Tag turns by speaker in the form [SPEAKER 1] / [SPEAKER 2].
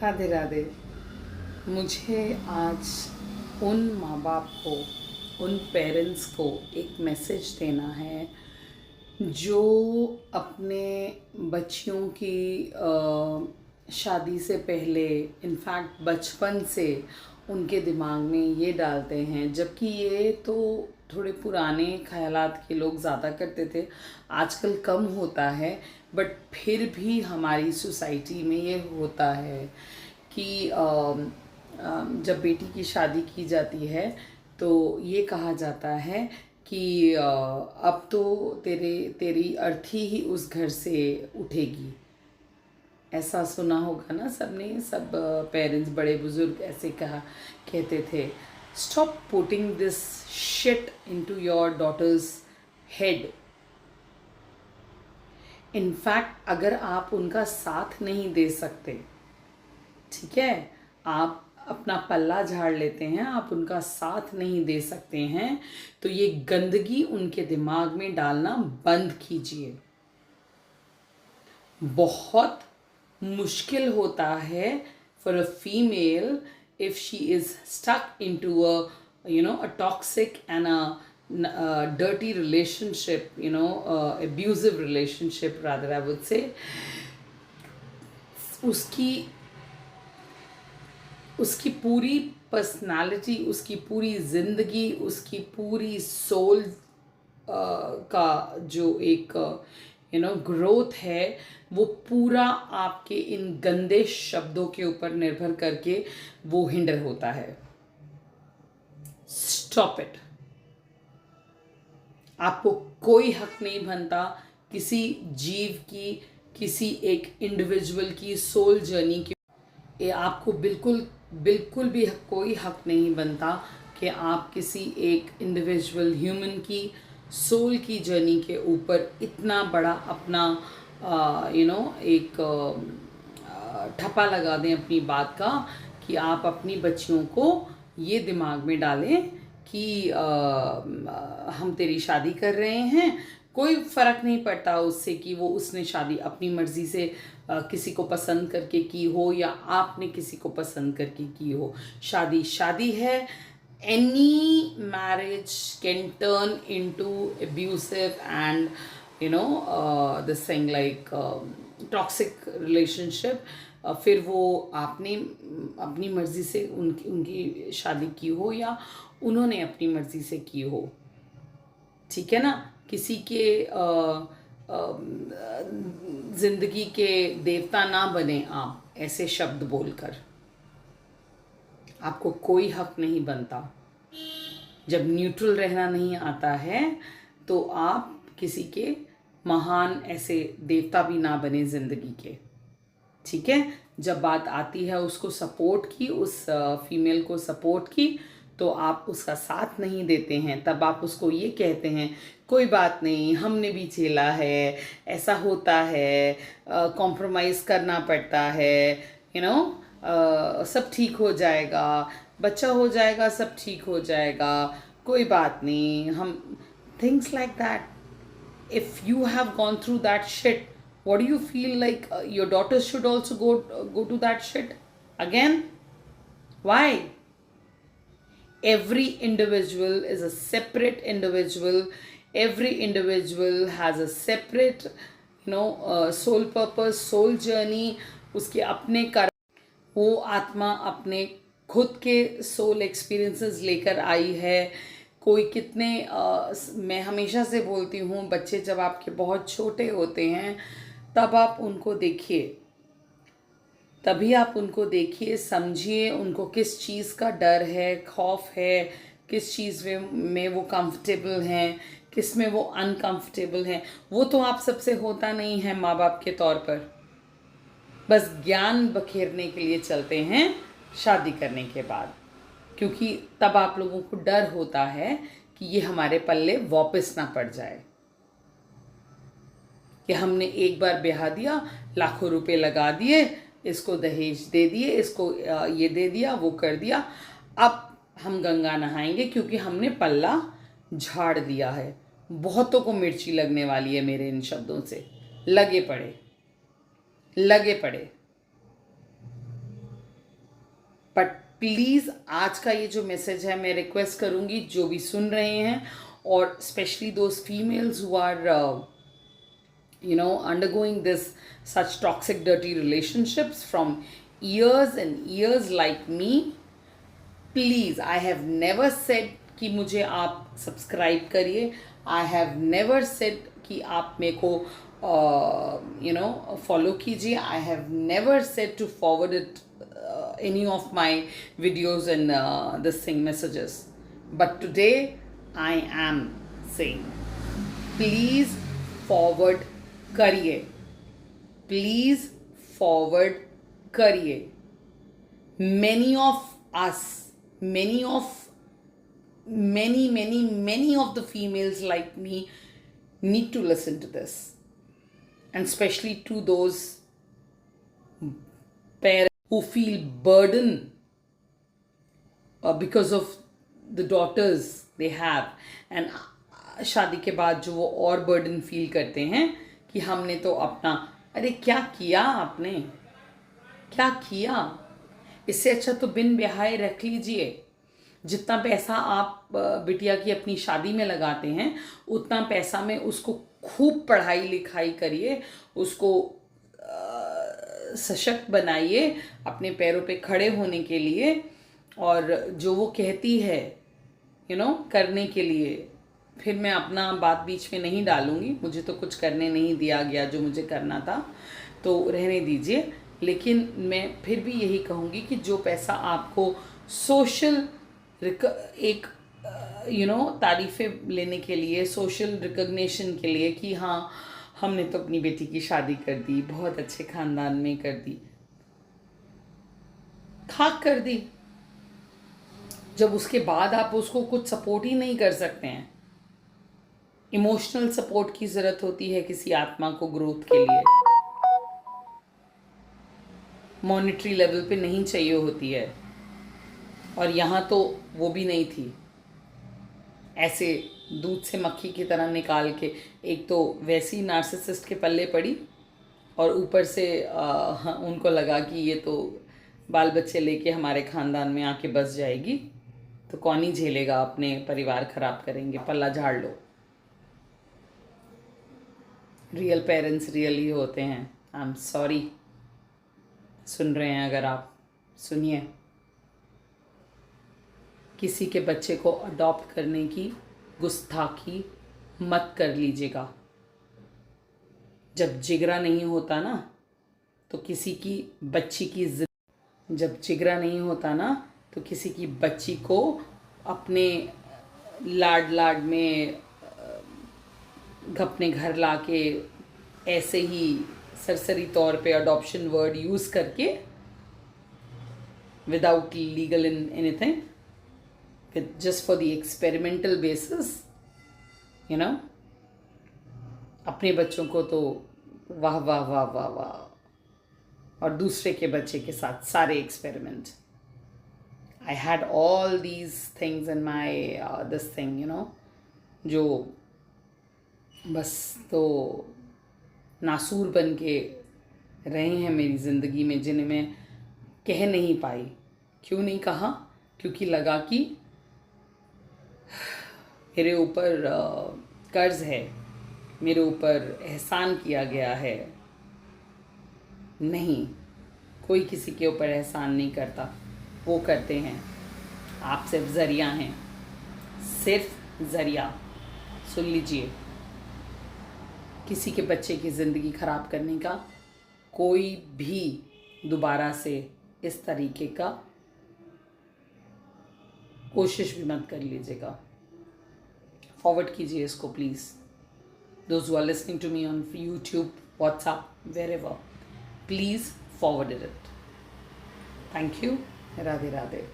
[SPEAKER 1] राधे राधे। मुझे आज उन माँ बाप को, उन पेरेंट्स को एक मैसेज देना है जो अपने बच्चियों की शादी से पहले, इनफैक्ट बचपन से उनके दिमाग में ये डालते हैं, जबकि ये तो थोड़े पुराने ख़यालात के लोग ज़्यादा करते थे, आजकल कम होता है। बट फिर भी हमारी सोसाइटी में ये होता है कि जब बेटी की शादी की जाती है तो ये कहा जाता है कि अब तो तेरी अर्थी ही उस घर से उठेगी। ऐसा सुना होगा ना सबने, सब पेरेंट्स, बड़े बुजुर्ग ऐसे कहते थे। Stop putting this shit into your daughter's head. In fact अगर आप उनका साथ नहीं दे सकते, ठीक है, आप अपना पल्ला झाड़ लेते हैं, आप उनका साथ नहीं दे सकते हैं, तो ये गंदगी उनके दिमाग में डालना बंद कीजिए। बहुत मुश्किल होता है for a female if she is stuck into a toxic and a dirty relationship, abusive relationship rather, I would say. उसकी पूरी पर्सनालिटी, उसकी पूरी ज़िंदगी, उसकी पूरी सोल का जो एक ग्रोथ है, वो पूरा आपके इन गंदे शब्दों के ऊपर निर्भर करके वो हिंडर होता है। Stop it. आपको कोई हक नहीं बनता किसी जीव की, किसी एक इंडिविजुअल की सोल जर्नी की। ये आपको बिल्कुल बिल्कुल भी कोई हक नहीं बनता कि आप किसी एक इंडिविजुअल ह्यूमन की सोल की जर्नी के ऊपर इतना बड़ा अपना एक ठप्पा लगा दें अपनी बात का, कि आप अपनी बच्चियों को ये दिमाग में डालें कि हम तेरी शादी कर रहे हैं, कोई फ़र्क नहीं पड़ता उससे कि वो उसने शादी अपनी मर्ज़ी से किसी को पसंद करके की हो या आपने किसी को पसंद करके की हो। शादी शादी है। Any marriage can turn into abusive and this thing like toxic relationship. फिर वो आपने अपनी मर्ज़ी से उनकी शादी की हो या उन्होंने अपनी मर्ज़ी से की हो, ठीक है ना। किसी के ज़िंदगी के देवता ना बने आप ऐसे शब्द बोलकर। आपको कोई हक नहीं बनता। जब न्यूट्रल रहना नहीं आता है तो आप किसी के महान ऐसे देवता भी ना बने ज़िंदगी के, ठीक है। जब बात आती है उसको सपोर्ट की, उस फीमेल को सपोर्ट की, तो आप उसका साथ नहीं देते हैं। तब आप उसको ये कहते हैं, कोई बात नहीं, हमने भी झेला है, ऐसा होता है, कॉम्प्रोमाइज़ करना पड़ता है, सब ठीक हो जाएगा, बच्चा हो जाएगा, सब ठीक हो जाएगा, कोई बात नहीं, हम things like that. If you have gone through that shit, what do you feel like your daughters should also go to that shit again? Why? Every individual is a separate individual. Every individual has a separate soul purpose, soul journey. उसके अपने कर्म, वो आत्मा अपने खुद के soul experiences लेकर आई है। कोई कितने मैं हमेशा से बोलती हूँ, बच्चे जब आपके बहुत छोटे होते हैं तब आप उनको देखिए, तभी आप उनको देखिए, समझिए उनको किस चीज़ का डर है, खौफ है, किस चीज़ में वो कंफर्टेबल हैं, किस में वो अनकंफर्टेबल हैं। वो तो आप सबसे होता नहीं है माँ बाप के तौर पर, बस ज्ञान बखेरने के लिए चलते हैं शादी करने के बाद, क्योंकि तब आप लोगों को डर होता है कि ये हमारे पल्ले वापस ना पड़ जाए, कि हमने एक बार ब्याह दिया, लाखों रुपए लगा दिए, इसको दहेज दे दिए, इसको ये दे दिया, वो कर दिया, अब हम गंगा नहाएंगे क्योंकि हमने पल्ला झाड़ दिया है। बहुतों को मिर्ची लगने वाली है मेरे इन शब्दों से। लगे पड़े, लगे पड़े। बट प्लीज़ आज का ये जो मैसेज है, मैं रिक्वेस्ट करूँगी जो भी सुन रहे हैं, और specially those females who are undergoing this such toxic dirty relationships from years and years like me, please, I have never said कि मुझे आप सब्सक्राइब करिए, आई हैव नेवर सेड कि आप मेरे को फॉलो कीजिए, I have never said to forward it any of my videos and this thing messages, but today I am saying, please forward करिए, प्लीज फॉरवर्ड करिए. many of us, many of the females like me need to listen to this, and especially to those parents who feel burden because of the daughters they have, and शादी के बाद जो वो और burden feel करते हैं कि हमने तो अपना, अरे क्या किया आपने, क्या किया. इससे अच्छा तो बिन ब्याहे रख लीजिए. जितना पैसा आप बिटिया की अपनी शादी में लगाते हैं, उतना पैसा में उसको खूब पढ़ाई लिखाई करिए, उसको सशक्त बनाइए अपने पैरों पे खड़े होने के लिए, और जो वो कहती है करने के लिए. फिर मैं अपना बात बीच में नहीं डालूंगी, मुझे तो कुछ करने नहीं दिया गया जो मुझे करना था, तो रहने दीजिए. लेकिन मैं फिर भी यही कहूँगी कि जो पैसा आपको सोशल एक तारीफ़ें लेने के लिए, सोशल रिकग्निशन के लिए कि हाँ हमने तो अपनी बेटी की शादी कर दी, बहुत अच्छे ख़ानदान में कर दी, खाक कर दी, जब उसके बाद आप उसको कुछ सपोर्ट ही नहीं कर सकते हैं. इमोशनल सपोर्ट की ज़रूरत होती है किसी आत्मा को ग्रोथ के लिए, मॉनेटरी लेवल पे नहीं चाहिए होती है. और यहाँ तो वो भी नहीं थी, ऐसे दूध से मक्खी की तरह निकाल के, एक तो वैसी नार्सिसिस्ट के पल्ले पड़ी, और ऊपर से उनको लगा कि ये तो बाल बच्चे लेके हमारे ख़ानदान में आके बस जाएगी, तो कौन ही झेलेगा, अपने परिवार ख़राब करेंगे, पल्ला झाड़ लो. रियल पेरेंट्स रियल ही होते हैं. I am sorry. सुन रहे हैं अगर आप, सुनिए. किसी के बच्चे को अडॉप्ट करने की गुस्ताखी मत कर लीजिएगा. जब जिगरा नहीं होता ना, तो किसी की बच्ची की जब जिगरा नहीं होता ना, तो किसी की बच्ची को अपने लाड में अपने घर लाके ऐसे ही सरसरी तौर पे अडॉप्शन वर्ड यूज़ करके, without legal in anything, just for the experimental basis, अपने बच्चों को तो वाह वाह वाह वाह वाह, और दूसरे के बच्चे के साथ सारे experiment. I had all these things in my this thing, जो बस तो नासूर बन के रहे हैं मेरी ज़िंदगी में, जिन्हें मैं कह नहीं पाई. क्यों नहीं कहा? क्योंकि लगा कि मेरे ऊपर कर्ज है, मेरे ऊपर एहसान किया गया है. नहीं, कोई किसी के ऊपर एहसान नहीं करता, वो करते हैं. आप सिर्फ ज़रिया हैं, सिर्फ ज़रिया. सुन लीजिए, किसी के बच्चे की ज़िंदगी ख़राब करने का कोई भी दोबारा से इस तरीके का कोशिश भी मत कर लीजिएगा. फॉरवर्ड कीजिए इसको please. Those who are listening to me on YouTube, WhatsApp, wherever, please forward it. Thank you. Radhe Radhe.